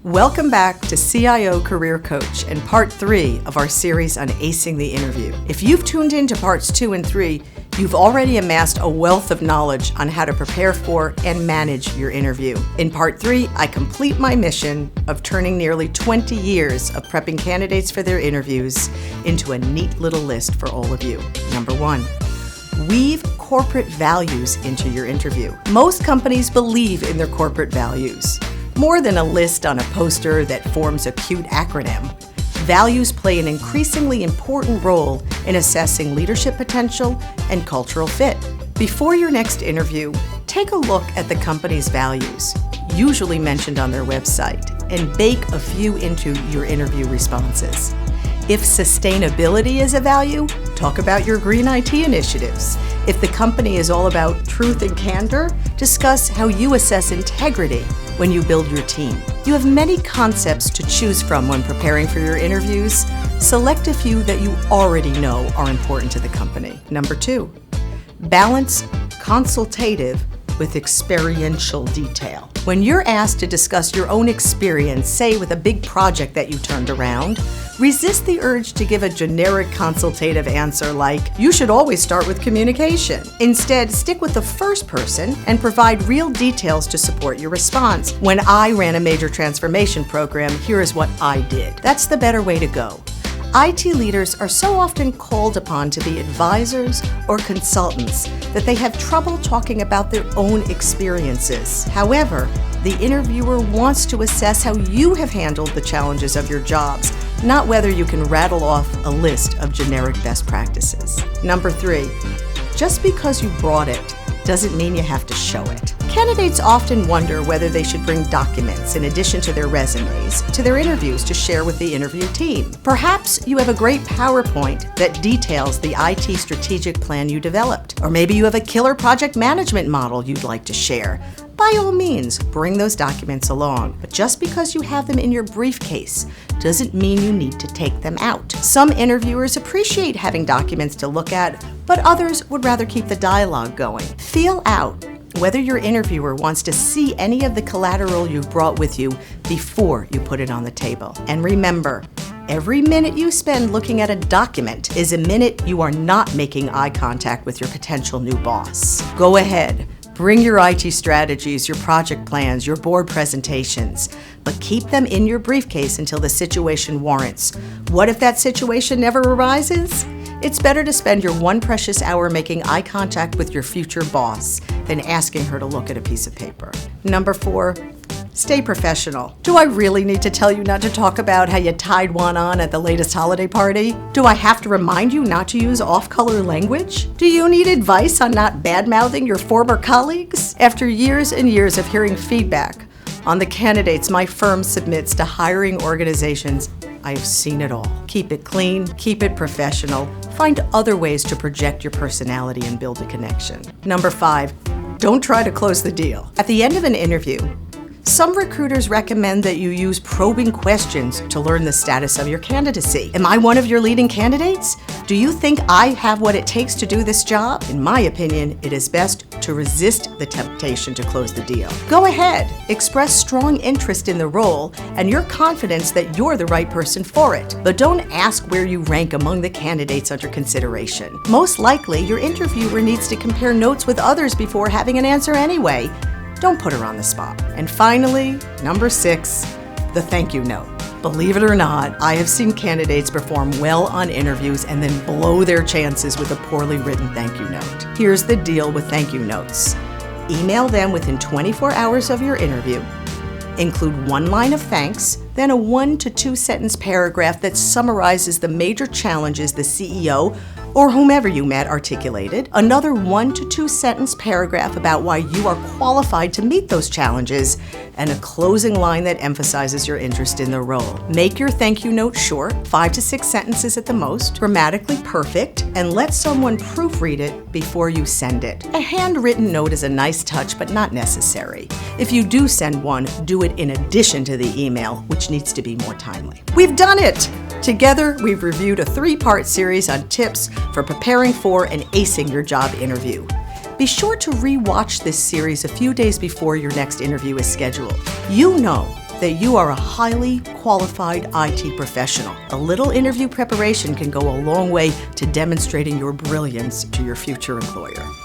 Welcome back to CIO Career Coach and part 3 of our series on acing the interview. If you've tuned in to parts 2 and 3, you've already amassed a wealth of knowledge on how to prepare for and manage your interview. In part 3, I complete my mission of turning nearly 20 years of prepping candidates for their interviews into a neat little list for all of you. Number 1. Weave corporate values into your interview. Most companies believe in their corporate values. More than a list on a poster that forms a cute acronym, values play an increasingly important role in assessing leadership potential and cultural fit. Before your next interview, take a look at the company's values, usually mentioned on their website, and bake a few into your interview responses. If sustainability is a value, talk about your green IT initiatives. If the company is all about truth and candor, discuss how you assess integrity when you build your team. You have many concepts to choose from when preparing for your interviews. Select a few that you already know are important to the company. Number 2, balance consultative with experiential detail. When you're asked to discuss your own experience, say with a big project that you turned around, resist the urge to give a generic consultative answer like, you should always start with communication. Instead, stick with the first person and provide real details to support your response. When I ran a major transformation program, here is what I did. That's the better way to go. IT leaders are so often called upon to be advisors or consultants that they have trouble talking about their own experiences. However, the interviewer wants to assess how you have handled the challenges of your jobs, not whether you can rattle off a list of generic best practices. Number 3, just because you brought it doesn't mean you have to show it. Candidates often wonder whether they should bring documents in addition to their resumes to their interviews to share with the interview team. Perhaps you have a great PowerPoint that details the IT strategic plan you developed, or maybe you have a killer project management model you'd like to share. By all means, bring those documents along, but just because you have them in your briefcase doesn't mean you need to take them out. Some interviewers appreciate having documents to look at, but others would rather keep the dialogue going. Feel out whether your interviewer wants to see any of the collateral you've brought with you before you put it on the table. And remember, every minute you spend looking at a document is a minute you are not making eye contact with your potential new boss. Go ahead. Bring your IT strategies, your project plans, your board presentations, but keep them in your briefcase until the situation warrants. What if that situation never arises? It's better to spend your one precious hour making eye contact with your future boss than asking her to look at a piece of paper. Number 4, stay professional. Do I really need to tell you not to talk about how you tied one on at the latest holiday party? Do I have to remind you not to use off-color language? Do you need advice on not bad-mouthing your former colleagues? After years and years of hearing feedback on the candidates my firm submits to hiring organizations, I have seen it all. Keep it clean, keep it professional, find other ways to project your personality and build a connection. Number 5, don't try to close the deal. At the end of an interview, some recruiters recommend that you use probing questions to learn the status of your candidacy. Am I one of your leading candidates? Do you think I have what it takes to do this job? In my opinion, it is best to resist the temptation to close the deal. Go ahead, express strong interest in the role and your confidence that you're the right person for it. But don't ask where you rank among the candidates under consideration. Most likely, your interviewer needs to compare notes with others before having an answer anyway. Don't put her on the spot. And finally, number 6, the thank you note. Believe it or not, I have seen candidates perform well on interviews and then blow their chances with a poorly written thank you note. Here's the deal with thank you notes. Email them within 24 hours of your interview. Include one line of thanks, then a 1 to 2 sentence paragraph that summarizes the major challenges the CEO or whomever you met articulated, another 1 to 2 sentence paragraph about why you are qualified to meet those challenges, and a closing line that emphasizes your interest in the role. Make your thank you note short, 5 to 6 sentences at the most, grammatically perfect, and let someone proofread it before you send it. A handwritten note is a nice touch, but not necessary. If you do send one, do it in addition to the email, which needs to be more timely. We've done it! Together, we've reviewed a 3-part series on tips for preparing for and acing your job interview. Be sure to re-watch this series a few days before your next interview is scheduled. You know that you are a highly qualified IT professional. A little interview preparation can go a long way to demonstrating your brilliance to your future employer.